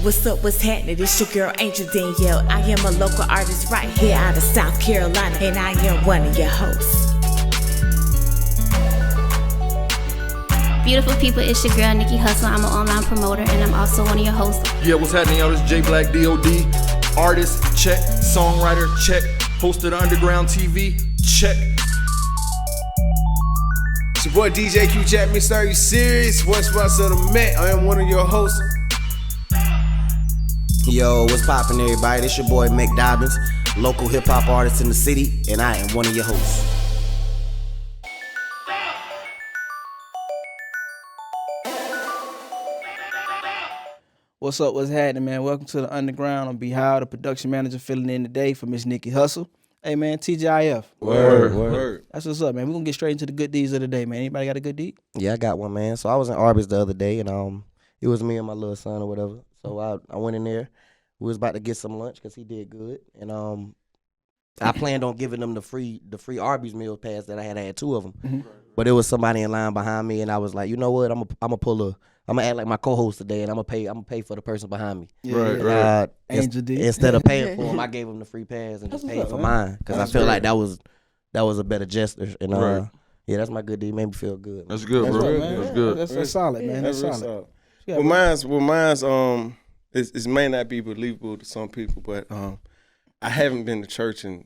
what's up, what's happening? It's your girl Angel Danielle. I am a local artist right here out of South Carolina, and I am one of your hosts. Beautiful people, it's your girl Nykii Hustle. I'm an online promoter and I'm also one of your hosts. Yeah, what's happening, y'all? This is J Black DOD. Artist, check. Songwriter, check. Host of the Underground TV, check. It's your boy DJ Q Jack, Mr. Are You Serious? One sponsor of the Mec. I am one of your hosts. Yo, what's poppin', everybody? This your boy Mec Dobbins, local hip-hop artist in the city, and I am one of your hosts. What's up? What's happening, man? Welcome to the Underground. I'm Howell, the production manager, filling in today for Miss Nykii Hustle. Hey, man, TGIF. Word. That's what's up, man. We're going to get straight into the good deeds of the day, man. Anybody got a good deed? Yeah, I got one, man. So I was in Arby's the other day, and it was me and my little son or whatever. So I went in there. We was about to get some lunch because he did good, and I planned on giving them the free Arby's meal pass that I had two of them. Mm-hmm. But there was somebody in line behind me, and I was like, you know what? I'm gonna act like my co-host today, and I'm gonna pay for the person behind me. Right. Angel D. Instead of paying for him, I gave him the free pass and just paid for mine because I feel like that was a better gesture. And yeah, that's my good deed. Made me feel good. That's good, bro. Right, man. That's good. That's solid, man. That's real solid. Well, mine's it may not be believable to some people, but I haven't been to church in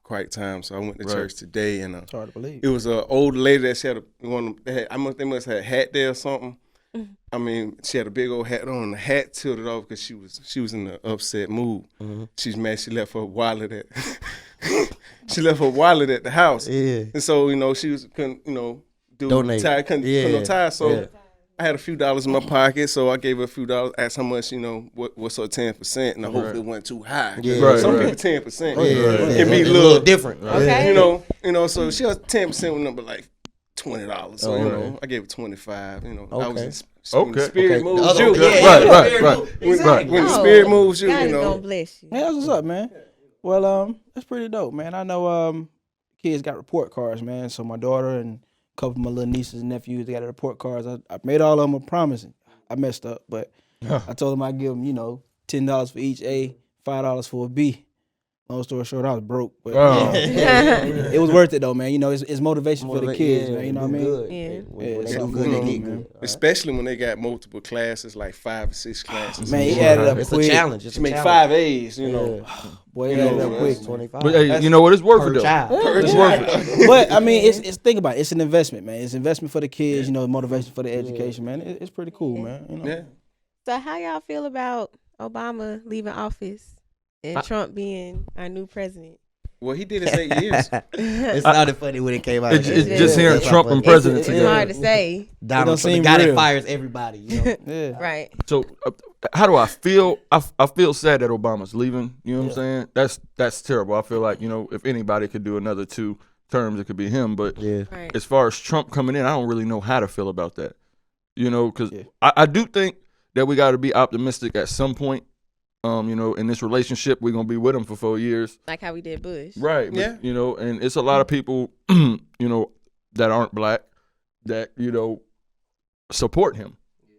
quite time, so I went to church today, and It's hard to believe. it was an old lady that she had they must have a hat there or something. Mm-hmm. I mean, she had a big old hat on, and the hat tilted off because she was in an upset mood. Mm-hmm. She's mad. She left her wallet at the house. Yeah. And so she couldn't Donate. Couldn't put no tie. So I had a few dollars in my pocket, so I gave her a few dollars. Asked how much what's her 10%, and I hope it wasn't too high. Yeah. Some Right. people 10% It can be a a little different. Right? Okay. So she was 10% with number like $20. So right. I gave her 25. I was in Okay. spirit moves The other- you. Right. When the spirit moves you, God is gonna bless you. Yeah, that's what's up, man. Well, that's pretty dope, man. I know kids got report cards, man. So my daughter and a couple of my little nieces and nephews, they got report cards. I made all of them a promise. I messed up, but I told them I'd give them, $10 for each A, $5 for a B. Long story short, I was broke, but it was worth it though, man. It's motivation for the kids, man. You know what I mean? Good. Yeah. When they it's do something good, they good, get man. good. Especially when they got multiple classes, like 5 or 6 classes. Man, he added up It's quick. a challenge. It's She a make challenge. 5 A's, Boy, he added up quick. 25. But hey, you know what? It's worth Per it though. child. It's worth it. But I mean, it's think about it. It's an investment, man. It's investment for the kids. Motivation for the education, man. It's pretty cool, man. Yeah. So how y'all feel about Obama leaving office and Trump being our new president? Well, he did his 8 years. It sounded funny when it came out. It's just hearing That's Trump funny. and president It's together. hard to say. Donald don't Trump, the seem guy real. that fires everybody. Yeah. Right. So how do I feel? I feel sad that Obama's leaving. You know what I'm saying? That's terrible. I feel like if anybody could do another 2 terms, it could be him. But Yeah. Right. as far as Trump coming in, I don't really know how to feel about that. Because Yeah. I do think that we got to be optimistic at some point. In this relationship, we're gonna be with him for 4 years. Like how we did Bush. Right. Yeah. But, and it's a lot of people, that aren't black that, support him.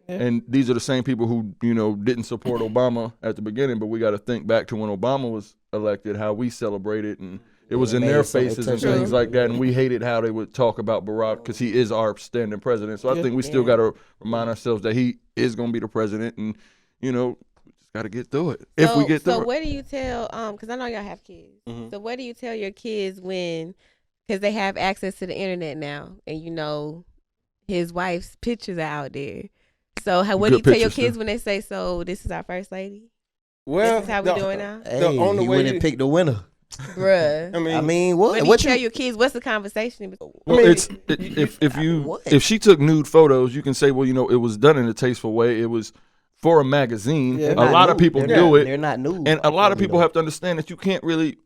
Yeah. And these are the same people who, didn't support Obama at the beginning, but we got to think back to when Obama was elected, how we celebrated, and it was in made their it something faces and touching. things like that, and we hated how they would talk about Barack because he is our standing president. So I Yeah. think we still got to remind ourselves that he is going to be the president, and, we just got to get through it. If we get through So it. what do you tell, because I know y'all have kids. So what do you tell your kids because they have access to the internet now, and his wife's pictures are out there. So what do you Good tell your pictures, kids too. when they say, so this is our first lady? Well, This is how we doing now? Hey, The only he way went you- and picked the winner. Bruh. I mean, what? What do you What tell your kids? What's the conversation? Well, mean, What? if she took nude photos, you can say, well, it was done in a tasteful way. It was for a magazine. Yeah, a not lot of people do it, They're not new. and a lot of people have to understand that you can't really.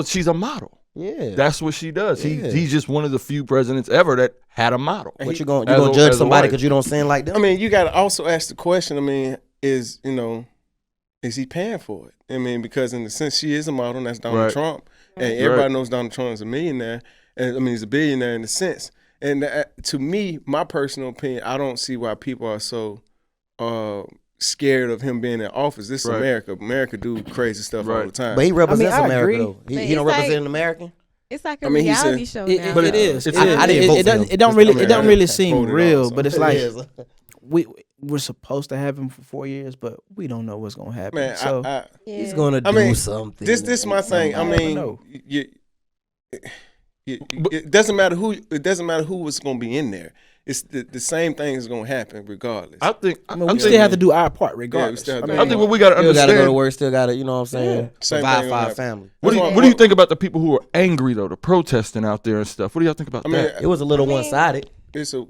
She's a model. Yeah. That's what she does. Yeah. He's just one of the few presidents ever that had a model. What you gonna As a- judge as a somebody wife. because you don't sing like them? I mean, you got to also ask the question. I mean, is he paying for it? I mean, because in the sense she is a model, and that's Donald Right. Trump, and everybody knows Donald Trump is a millionaire, and I mean he's a billionaire in the sense. And to me, my personal opinion, I don't see why people are so scared of him being in office. This is America. America do crazy stuff all the time. But he represents I America agree. though. But He don't it's represent like- an American. It's like a mean, he reality said- show now. But it is. I didn't vote for him. It don't really seem real, but it's like Yes. we're supposed to have him for 4 years, but we don't know what's gonna happen. Man, so Yeah. He's gonna I do mean, something. this my thing. I never mean, know. it doesn't matter who. It doesn't matter who was going to be in there. It's the same thing is going to happen regardless. I think we still have to do our part regardless. still have I to mean, do I think what we got to Still gotta go to understand. work. Still gotta, you know what I'm saying? Same Provide thing for our gonna family. What do you think about the people who are angry though, the protesting out there and stuff? What do y'all think about I mean, that? It was a little one-sided. it's a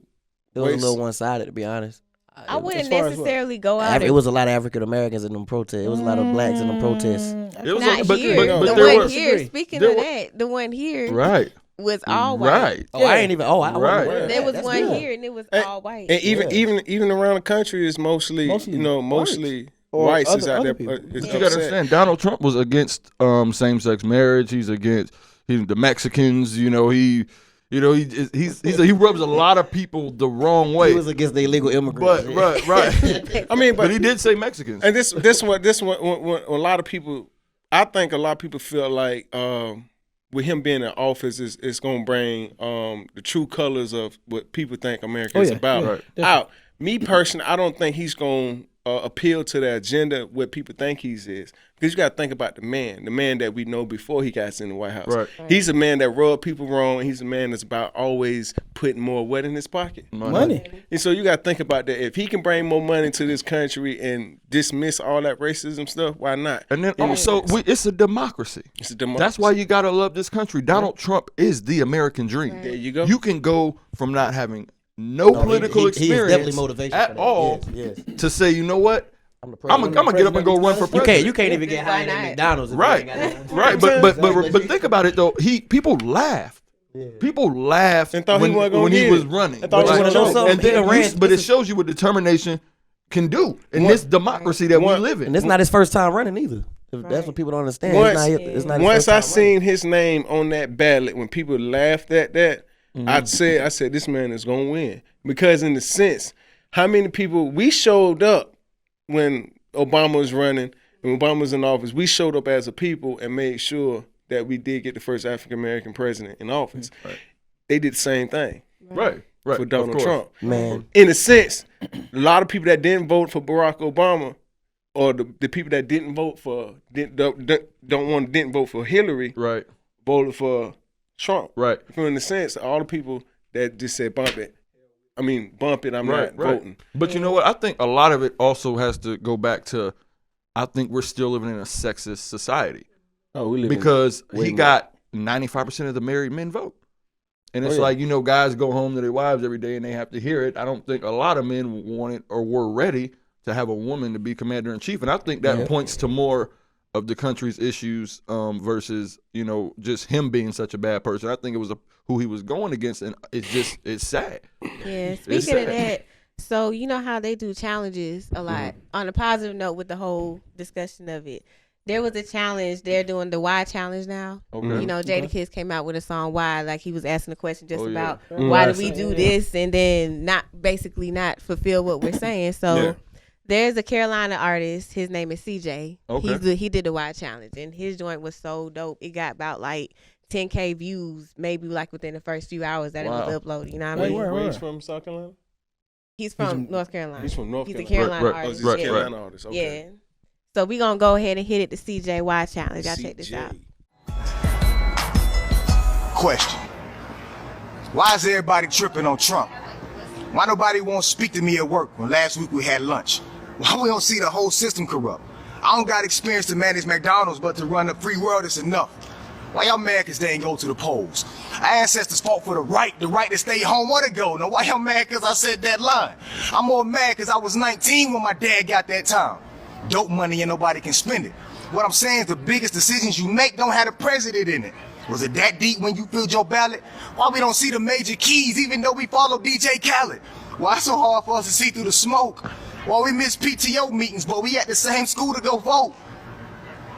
It was a little one-sided, to be honest. I wouldn't as far as what? necessarily go out. It was a lot of African Americans in them protests. It was a lot of blacks in them protests. It was not but here. but The there one were here. Speaking there of were- that, the one here right, was all white. right. Oh, I ain't even. Oh, I wasn't Right. aware of There that. was That's one good. here, and it was all white. and even around the country is mostly Mostly or whites is other out there. people. Is But you upset. gotta understand, Donald Trump was against same-sex marriage. He's against the Mexicans. You know, he rubs a lot of people the wrong way. He was against the illegal immigrants. But right. I mean, But he did say Mexicans. And this one when a lot of people, I think a lot of people feel like with him being in office it's going to bring the true colors of what people think America is about out. Me personally, I don't think he's going to appeal to the agenda what people think he is, because you got to think about the man that we know before he got in the White House. Right. He's a man that rubbed people wrong. He's a man that's about always putting more what in his pocket. money. And so you got to think about that. If he can bring more money to this country and dismiss all that racism stuff, why not? And then also, it's a democracy. It's a democracy. That's why you gotta love this country. Donald Trump is the American dream. There you go. You can go from not having no political he is experience definitely motivation at for that. all Yes. to say, you know what, I'm the I'm president. gonna get up and go run for president. You can't even get hired at McDonald's. if you Right, ain't got that. right. But think about it though. People laughed. People laughed And thought he wasn't gonna when he get was it. running. And thought he But wasn't gonna know and then something. He ran- but it shows you what determination can do in this democracy that we live in. And it's not his first time running either. That's what people don't understand. Once- It's not his Once first I time seen his name on that ballot, when people laughed at that, I said this man is gonna win, because in the sense, how many people we showed up when Obama was running and Obama was in office, we showed up as a people and made sure that we did get the first African American president in office. Right. They did the same thing Right. for Donald Trump. Man, In a sense, a lot of people that didn't vote for Barack Obama, or the people that didn't vote for didn't vote for Hillary, Right. voted for Trump. Right. So in the sense, all the people that just said bump it, I'm not Right. voting. But you know what? I think a lot of it also has to go back to, I think we're still living in a sexist society, Oh, we live because way he more. got 95% of the married men vote. And it's yeah. like, guys go home to their wives every day and they have to hear it. I don't think a lot of men wanted or were ready to have a woman to be commander in chief. And I think that points to more of the country's issues versus, just him being such a bad person. I think it was who he was going against, and it's sad. Yeah, It's speaking of sad. that, so you know how they do challenges a lot. On a positive note, with the whole discussion of it, there was a challenge. They're doing the Why challenge now. Okay. Jadakiss came out with a song Why, like he was asking a question just Oh, yeah. about Mm. why do we do this, and then not fulfill what we're saying. So there's a Carolina artist. His name is CJ. Okay. He did the Why challenge, and his joint was so dope. It got about like 10K views, maybe like within the first few hours that it was uploaded. You know what I mean? Where he's from, South Carolina? He's from North Carolina. He's from North He's a Carolina. Carolina Right, artist. He's a right, Carolina artist. Okay. Yeah. So we gonna go ahead and hit it, the CJY challenge. Y'all check this CJ. out. Question. Why is everybody tripping on Trump? Why nobody won't speak to me at work when last week we had lunch? Why we don't see the whole system corrupt? I don't got experience to manage McDonald's, but to run the free world is enough. Why y'all mad cause they ain't go to the polls? Our ancestors fought for the right to stay home or to go. Now why y'all mad cause I said that line? I'm more mad cause I was 19 when my dad got that time. Dope money and nobody can spend it. What I'm saying is the biggest decisions you make don't have the president in it. Was it that deep when you filled your ballot? Why we don't see the major keys even though we follow DJ Khaled? Why it's so hard for us to see through the smoke? Why we miss PTO meetings but we at the same school to go vote?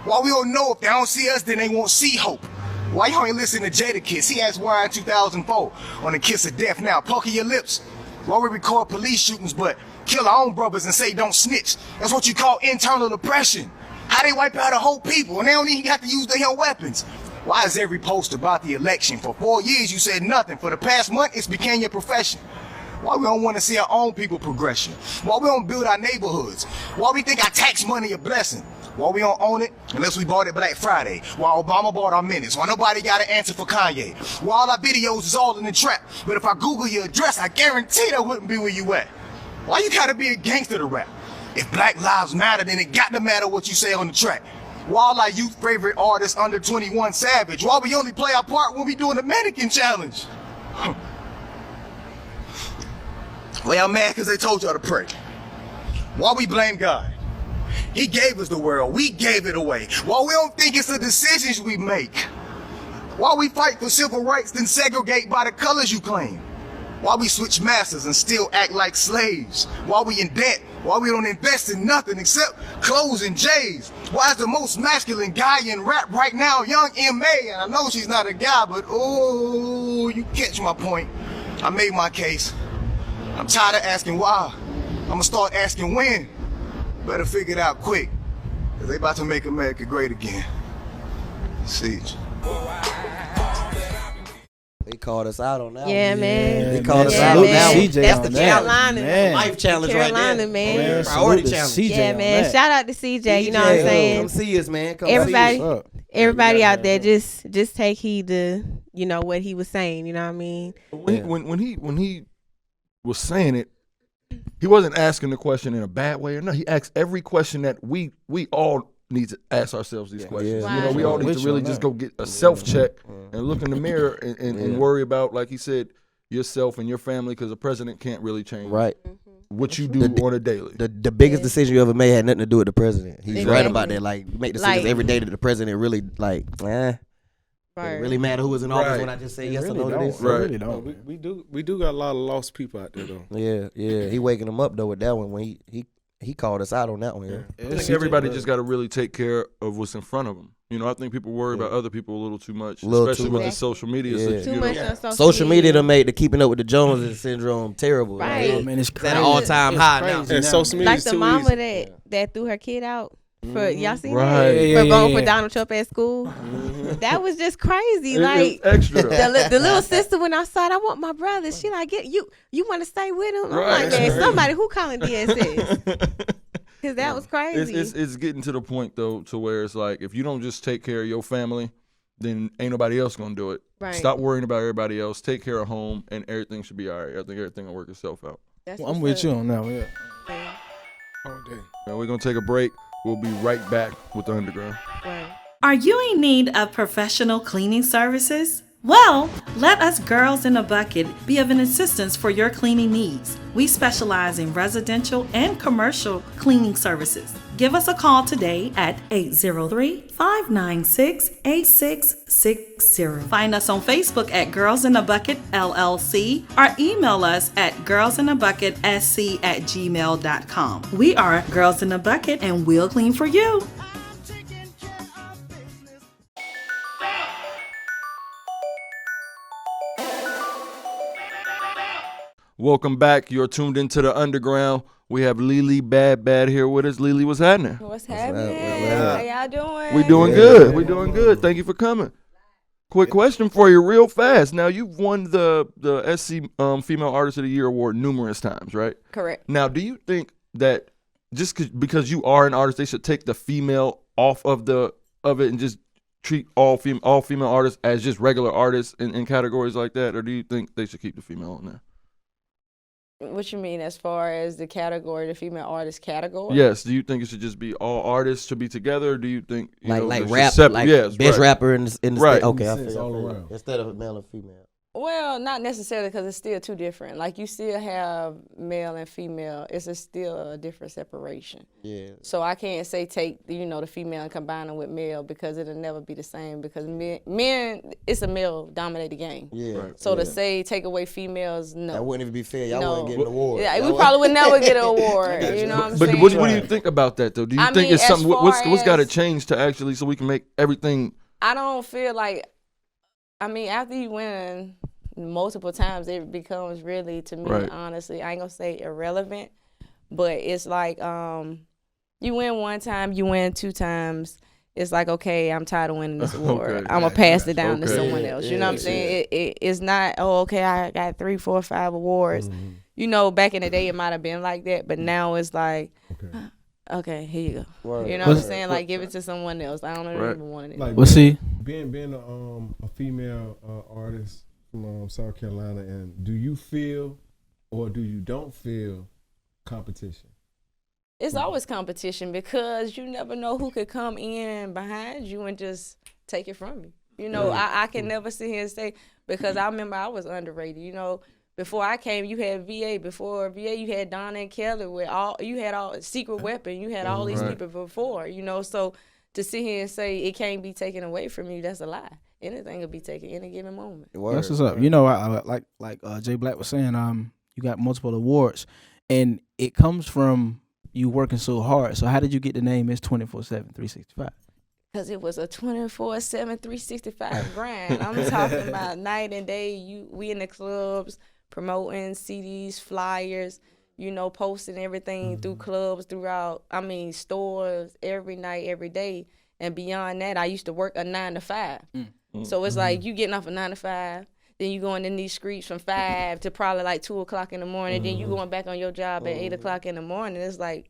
Why we don't know if they don't see us then they won't see hope? Why y'all ain't listen to Jadakiss? He asked why in 2004 on the Kiss of Death. Now poking your lips. Why we record police shootings but kill our own brothers and say don't snitch. That's what you call internal oppression. How they wipe out a whole people and they don't even have to use their own weapons. Why is every post about the election? For 4 years you said nothing. For the past month it's became your profession. Why we don't want to see our own people progression? Why we don't build our neighborhoods? Why we think our tax money a blessing? Why we don't own it unless we bought it Black Friday? Why Obama bought our minutes? Why nobody got an answer for Kanye? Why all our videos is all in the trap? But if I Google your address, I guarantee that wouldn't be where you at. Why you gotta be a gangster to rap? If Black Lives Matter, then it got to matter what you say on the track. Why all our youth favorite artists under 21 savage? Why we only play our part when we doing the mannequin challenge? Well, y'all mad because they told y'all to pray. Why we blame God? He gave us the world, we gave it away. Why we don't think it's the decisions we make? Why we fight for civil rights then segregate by the colors you claim? Why we switch masters and still act like slaves? Why we in debt? Why we don't invest in nothing except clothes and J's? Why is the most masculine guy in rap right now young M.A.? And I know she's not a guy, but oh, you catch my point. I made my case. I'm tired of asking why. I'ma start asking when. Better figure it out quick, cause they about to make America great again. Siege. They called us out on that Yeah, one. man. They called us Yeah, out on man. that one. CJ That's on the that. Carolina. Man. Life challenge Carolina, right there. man. Man, Priority salute to challenge. CJ Yeah, on man. that. Shout out to CJ. You know what I'm saying? Come see us, man. Come Everybody- see us. What's up? Everybody out there, just take heed to what he was saying. You know what I mean? When he was saying it, he wasn't asking the question in a bad way or no. He asked every question that we all need to ask ourselves these questions. Yeah. You know, we all need With to you really on just that. go get a self check and look in the mirror and worry about, like he said, yourself and your family, because the president can't really change Right. what you do on a daily. The biggest decision you ever made had nothing to do with the president. He's right Exactly. about that. Like, you make decisions Like- every day that the president really, like, it really matter who was in office Right. when I just say It yes really or no to don't. this. It Right. really No, don't. we do got a lot of lost people out there though. Yeah. He waking them up, though, with that one when he called us out on that one, yeah. I think everybody just got to really take care of what's in front of them. You know, I think people worry about other people a little too much, Little especially too with much. the social media. Yeah. Too much on Social media done made the keeping up with the Joneses syndrome terrible. Right. Oh, man, it's It's crazy. at an all-time It's high crazy now. And social media Like is the too mama easy. that threw her kid out for y'all seen Right. that? Yeah, For voting yeah. for Donald Trump at school. That was just crazy. It- Like it's extra. the little sister went outside. I want my brother. She like, get you want to stay with him? I'm Right. like, man, somebody who calling DSS? Because that was crazy. It's getting to the point though to where it's like, if you don't just take care of your family, then ain't nobody else gonna do it. Right. Stop worrying about everybody else. Take care of home, and everything should be all right. I think everything will work itself out. That's I'm what's with you up. on that one. Yeah. All day. Now we're gonna take a break. We'll be right back with the Underground. Right. Are you in need of professional cleaning services? Well, let us Girls in a Bucket be of an assistance for your cleaning needs. We specialize in residential and commercial cleaning services. Give us a call today at 803-596-8660. Find us on Facebook at Girls in a Bucket LLC or email us at girlsinabucketsc@gmail.com. We are Girls in a Bucket and we'll clean for you. Welcome back. You're tuned into the Underground. We have Lele Bad Bad here with us. Lele, what's happening? What's happening? up? How y'all doing? We doing good. We doing good. Thank you for coming. Quick question for you, real fast. Now you've won the SC Female Artist of the Year award numerous times, right? Correct. Now, do you think that just because you are an artist, they should take the female off of it and just treat all female artists as just regular artists in categories like that, or do you think they should keep the female in there? What you mean as far as the category, the female artist category? Yes. Do you think it should just be all artists should be together, or do you think they Like should rap, separate? Yes, best right. rapper in the Right. state. Okay, I Makes sense feel all you. around. Instead of male and female. Well, not necessarily because it's still two different. Like you still have male and female. It's still a different separation. Yeah. So I can't say take the female and combine them with male because it'll never be the same because men it's a male dominated game. Yeah. Right. So yeah. to say take away females, no. That wouldn't even be fair. Y'all No. wouldn't get an award. Yeah, Y'all we probably would never get an award. You know what I'm But saying? what do you think about that though? Do you I think mean, it's as something? What's far got to as- change to actually so we can make everything? I don't feel like, after you win multiple times, it becomes really, to me, Right. honestly, I ain't gonna say irrelevant, But it's like you win one time, you win 2 times. It's like, okay, I'm tired of winning this award. Okay. I'm going to pass it down to Okay. someone else. You know what I'm saying? It's not, oh, okay, I got 3, 4, 5 awards. You know, back in the day, it might have been like that. But now it's like, okay, here you go. Word. You know what I'm saying? Like, give it to someone else. I don't even want it. Like, Well, see, being a female artist from South Carolina, and do you feel or do you don't feel competition? It's always competition because you never know who could come in behind you and just take it from you. You know, I can never sit here and say, because I remember I was underrated. You know, before I came, you had VA. Before VA, you had Donna and Kelly with you had all Secret Weapon. You had all these people before, you know. So to sit here and say it can't be taken away from you, that's a lie. Anything will be taken any given moment. that's what's up. You know, I like Jay Black was saying, you got multiple awards, and it comes from you working so hard. So how did you get the name It's 24/7 365? Because it was a 24/7 365 grind. I'm talking about night and day. We in the clubs promoting CDs, flyers, you know, posting everything through clubs, stores, every night, every day. And beyond that, I used to work a 9 to 5. So it's like you getting off a 9 to 5, then you going in these streets from 5 to probably like 2 o'clock in the morning. Then you going back on your job at 8 o'clock in the morning. It's like,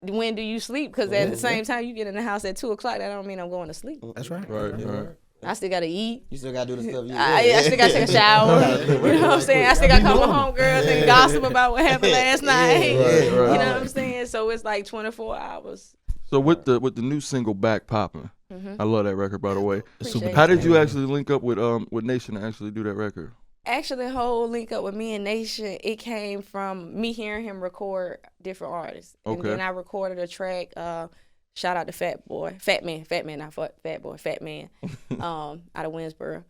when do you sleep? Because at the same time you get in the house at 2 o'clock, that don't mean I'm going to sleep. That's right. Right. I still got to eat. You still got to do the stuff you I still got to take a shower. You know what I'm saying? I still got to call my homegirls and gossip about what happened last night. You know what I'm saying? So it's like 24 hours. So with the new single Back Poppin', I love that record, by the way. Appreciate How it. did you actually link up with Nation to actually do that record? Actually, the whole link up with me and Nation, it came from me hearing him record different artists. And then I recorded a track, shout out to Fat Man, not Fat Boy, Fat Man, out of Winsboro.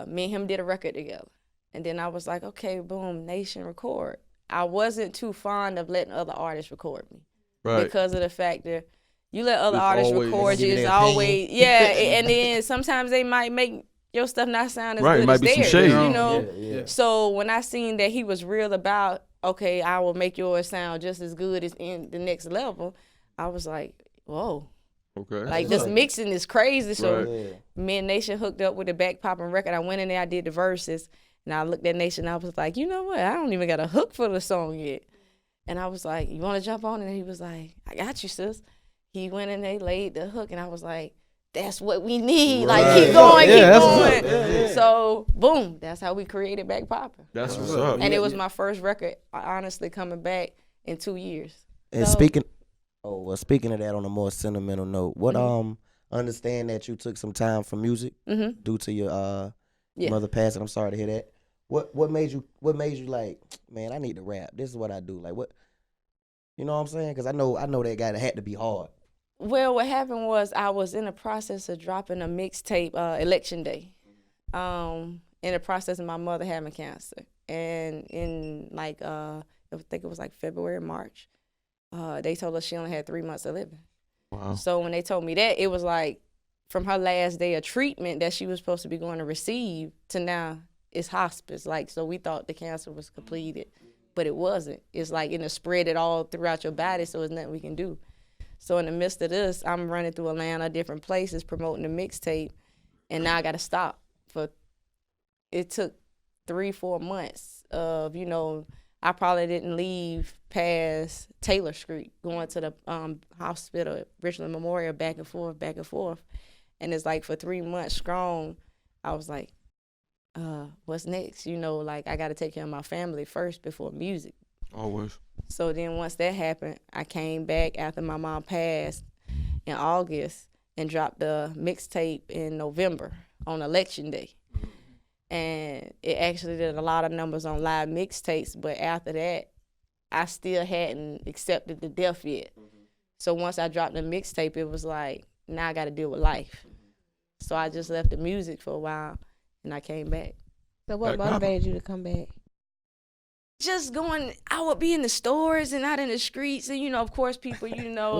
Me and him did a record together. And then I was like, okay, boom, Nation record. I wasn't too fond of letting other artists record me. Right. Because of the fact that you let other It's artists always- record you, it's always, and then sometimes they might make your stuff not sound as Right, it good might as be some theirs, shade. you know? Yeah. So when I seen that he was real about, okay, I will make yours sound just as good as in the next level, I was like, whoa. Okay. Like, this mixing is crazy. So Right. me and Nation hooked up with the Back Poppin' record. I went in there, I did the verses, and I looked at Nation, I was like, you know what? I don't even got a hook for the song yet. And I was like, you want to jump on? And he was like, I got you, sis. He went in there, laid the hook, and I was like, that's what we need. Like, keep going, keep going. So, boom, that's how we created Back Poppin'. That's what's up. And it was my first record, honestly, coming back in 2 years. And So- speaking of that, on a more sentimental note, what understand that you took some time from music due to your mother passing. I'm sorry to hear that. What made you like, man, I need to rap. This is what I do. Like, what, you know what I'm saying? Because I know that guy that had to be hard. Well, what happened was I was in the process of dropping a mixtape election day. In the process of my mother having cancer. And in like, I think it was like February, March, they told us she only had 3 months of living. Wow. So when they told me that, it was like from her last day of treatment that she was supposed to be going to receive to now it's hospice. Like, so we thought the cancer was completed, but it wasn't. It's like, it spread it all throughout your body, so there's nothing we can do. So in the midst of this, I'm running through Atlanta, different places, promoting the mixtape, and now I got to stop. It took 3-4 months of, you know, I probably didn't leave past Taylor Street, going to the hospital, Richland Memorial, back and forth. And it's like for 3 months strong, I was like, what's next? You know, like, I got to take care of my family first before music. Always. So then once that happened, I came back after my mom passed in August and dropped the mixtape in November on election day. And it actually did a lot of numbers on live mixtapes, but after that, I still hadn't accepted the death yet. So once I dropped the mixtape, it was like, now I got to deal with life. So I just left the music for a while, and I came back. So what motivated you to come back? Just going, I would be in the stores and out in the streets, and, you know, of course, people, you know,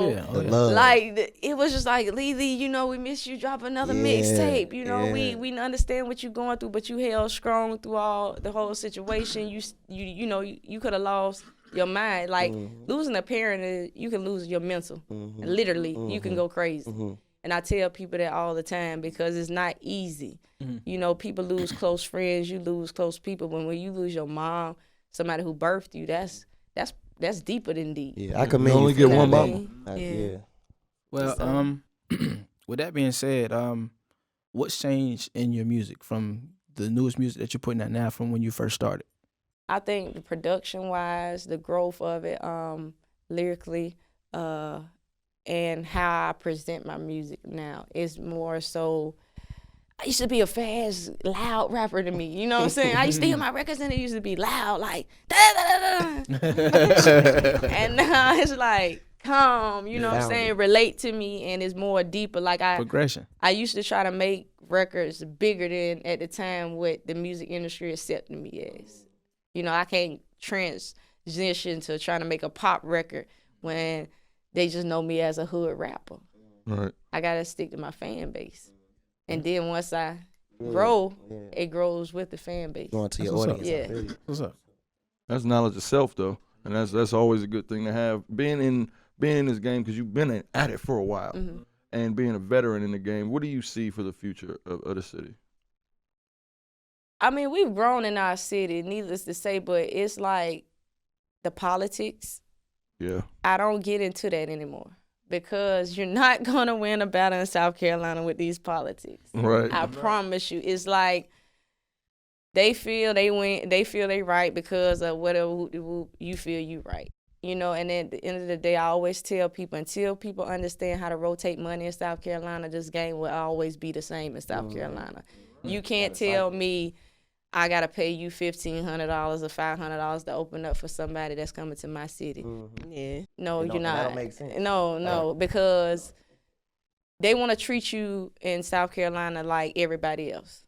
like, it was just like, Lele, you know, we miss you, drop another mixtape, you know, we understand what you're going through, but you held strong through the whole situation. You know, you could have lost your mind. Like losing a parent, you can lose your mental. Literally, you can go crazy. And I tell people that all the time because it's not easy. You know, people lose close friends, you lose close people. But when you lose your mom, somebody who birthed you, that's deeper than deep. Yeah, I commend you only you get one mama. Yeah. Well, with that being said, what's changed in your music from the newest music that you're putting out now from when you first started? I think the production-wise, the growth of it, lyrically, and how I present my music now is more so. I used to be a fast, loud rapper to me. You know what I'm saying? I used to hear my records and it used to be loud, like da da da da. And now it's like calm. You know what I'm saying? Relate to me, and it's more deeper. Like Progression. I used to try to make records bigger than at the time what the music industry accepted me as. You know, I can't transition to trying to make a pop record when they just know me as a hood rapper. Right. I gotta stick to my fan base. And then once I grow, it grows with the fan base. Going to your audience. Yeah. What's up? That's knowledge of self, though, and that's always a good thing to have. Being in this game because you've been at it for a while, and being a veteran in the game. What do you see for the future of the city? I mean, we've grown in our city, needless to say, but it's like the politics. Yeah. I don't get into that anymore. Because you're not going to win a battle in South Carolina with these politics. Right. I promise you. It's like they feel they win, they feel they right because of whatever you feel you right. You know, and then at the end of the day, I always tell people, until people understand how to rotate money in South Carolina, this game will always be the same in South Carolina. You can't tell me I got to pay you $1,500 or $500 to open up for somebody that's coming to my city. Yeah. No, you're not. That don't make sense. No, because they want to treat you in South Carolina like everybody else.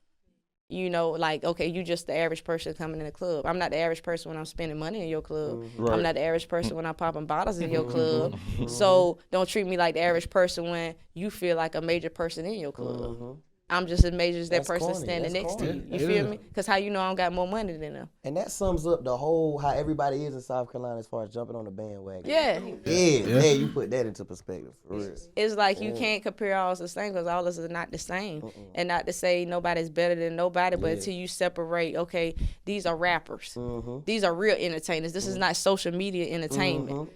You know, like, okay, you just the average person coming in the club. I'm not the average person when I'm spending money in your club. Right. I'm not the average person when I'm popping bottles in your club. So don't treat me like the average person when you feel like a major person in your club. I'm just as major as that That's person corny. standing That's next to corny. you. You feel me? Because how you know I don't got more money than them? And that sums up the whole how everybody is in South Carolina as far as jumping on the bandwagon. Yeah. Yeah, you put that into perspective. For real. It's like you can't compare all of us the same because all of us are not the same. And not to say nobody's better than nobody, but until you separate, okay, these are rappers. These are real entertainers. This is not social media entertainment.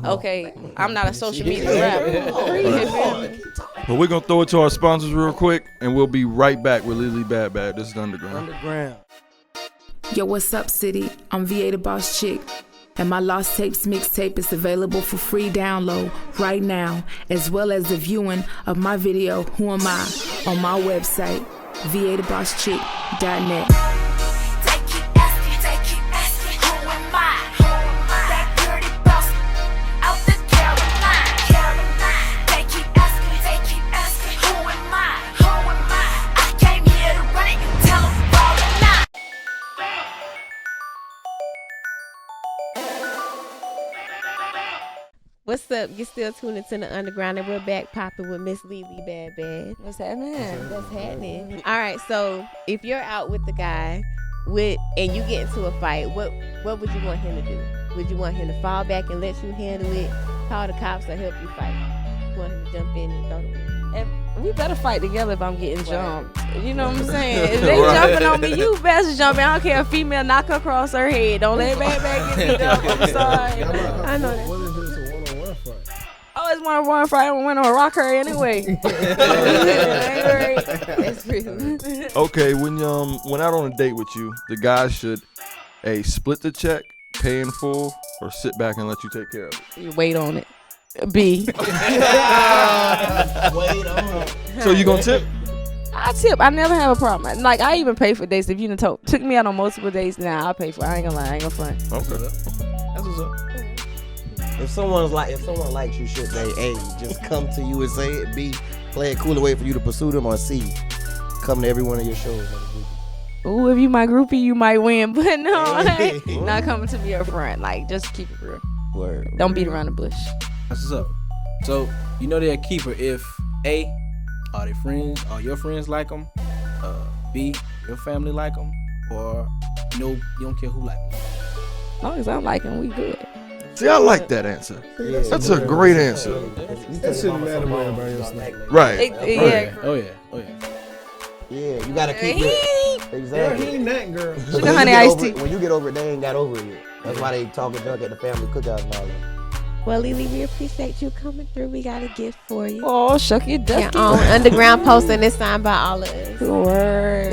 Okay, I'm not a social media rapper. But we're going to throw it to our sponsors real quick, and we'll be right back with Lele Bad Bad. This is Underground. Yo, what's up, city? I'm VAthaBossChick, and my Lost Tapes mixtape is available for free download right now, as well as the viewing of my video, Who Am I?, on my website, VAthaBossChick.net. What's up? You're still tuned into the Underground, and we're back popping with Miss Lele Bad Bad. What's happening? What's happening? All right, so if you're out with the guy and you get into a fight, what would you want him to do? Would you want him to fall back and let you handle it, call the cops, or help you fight? You want him to jump in and throw the one? And we better fight together if I'm getting jumped. You know what I'm saying? If they jumping on me, you best jump in. I don't care if a female knock her across her head. Don't let Bad get me jumped. I'm sorry. I know that. What if it's a one-on-one fight? Oh, it's one fight. I'm going to rock her anyway. That's real. Okay, when out on a date with you, the guy should A, split the check, pay in full, or sit back and let you take care of it. You wait on it. B. Wait on. So you gonna tip? I tip. I never have a problem. Like, I even pay for dates. If you done took me out on multiple dates, now I'll pay for it. I ain't gonna lie. I ain't gonna front. Okay. That's what's up. If someone likes you, should they A, just come to you and say it, B, play it cool away for you to pursue them, or C, come to every one of your shows? Ooh, if you my groupie, you might win. But no, not coming to me up front. Like, just keep it real. Word. Don't beat around the bush. That's what's up. So, you know they're a keeper if A, are they friends, are your friends like them, B, your family like them, or no, you don't care who like them. As long as I like them, we good. See, I like that answer. That's a great answer. That shouldn't matter man by your snack. Right. Yeah. Oh yeah. Yeah, you gotta keep it. Exactly. He ain't that girl. Sugar honey iced tea. When you get over it, they ain't got over it yet. That's why they talking junk at the family cookout and all that. Well, Lele, we appreciate you coming through. We got a gift for you. Oh, shuck your duck. Your own underground poster, and it's signed by all of us. Word.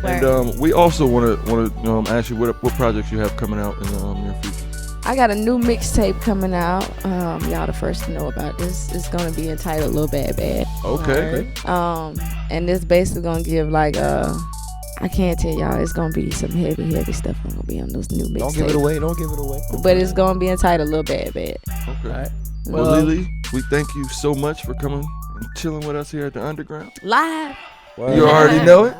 And we also want to ask you what projects you have coming out in the near future. I got a new mixtape coming out. Y'all the first to know about this. It's gonna be entitled Lele Bad Bad. Okay. And this basically gonna give like I can't tell y'all. It's gonna be some heavy stuff gonna be on those new mixtapes. Don't give it away. Don't give it away. But it's gonna be entitled Lele Bad Bad. Okay. All right. Well, Lele, we thank you so much for coming and chilling with us here at the Underground. Live. You already know it.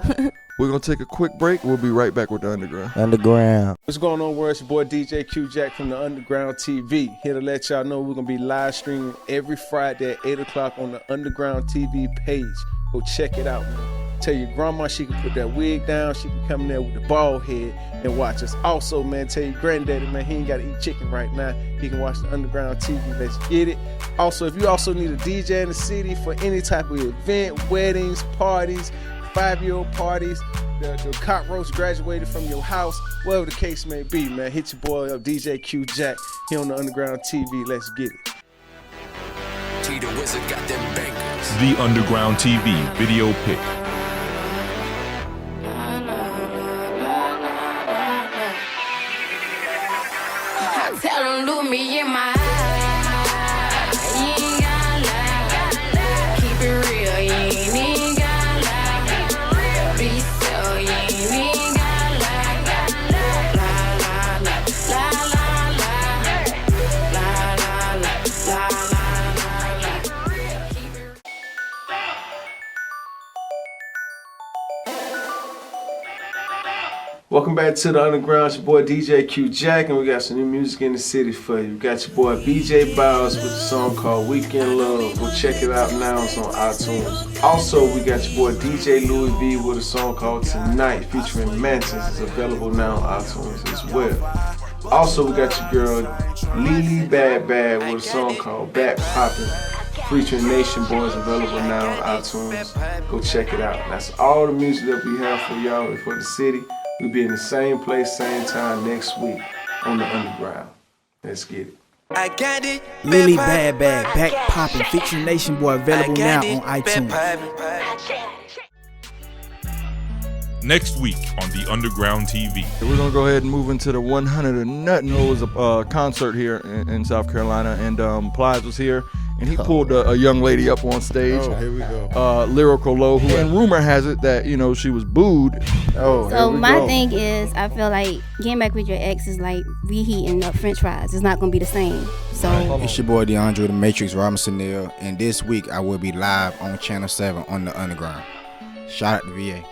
We're going to take a quick break. We'll be right back with the Underground. Underground. What's going on, world? It's your boy DJ Q Jack from the Underground TV. Here to let y'all know we're going to be live streaming every Friday at 8 o'clock on the Underground TV page. Go check it out, man. Tell your grandma she can put that wig down. She can come in there with the bald head and watch us. Also, man, tell your granddaddy, man, he ain't got to eat chicken right now. He can watch the Underground TV. Let's get it. Also, if you also need a DJ in the city for any type of event, weddings, parties, 5-year-old parties, the cockroach graduated from your house, whatever the case may be, man, hit your boy up, DJ Q Jack, here on the Underground TV. Let's get it. T the Wizard got them bangers. The Underground TV video pick. Tell them look me in my eyes. You ain't gotta lie. Keep it real. You ain't even gotta lie. Be so. You ain't even gotta lie. La la la la la la la la la la. Keep it. Welcome back to the Underground. It's your boy DJ Q Jack, and we got some new music in the city for you. We got your boy BJ Bowers with a song called Weekend Love. Go check it out now. It's on iTunes. Also, we got your boy DJ Louis V with a song called Tonight featuring Mantis. It's available now on iTunes as well. Also, we got your girl Lele Bad Bad with a song called Back Poppin' featuring Nation Boys, available now on iTunes. Go check it out. That's all the music that we have for y'all and for the city. We'll be in the same place, same time next week on the Underground. Let's get it. I got it. Lele Bad Bad, Back Poppin', featuring Nation Boy, available now on iTunes. Next week on the Underground TV. We're going to go ahead and move into the 100 or Nothing. It was a concert here in South Carolina, and Plies was here, and he pulled a young lady up on stage. Oh, here we go. Lyrical Low, who, and rumor has it that, you know, she was booed. Oh, so my thing is, I feel like getting back with your ex is like reheating up French fries. It's not going to be the same. So it's your boy DeAndre, the Matrix Robinson there, and this week I will be live on Channel 7 on the Underground. Shout out to VA.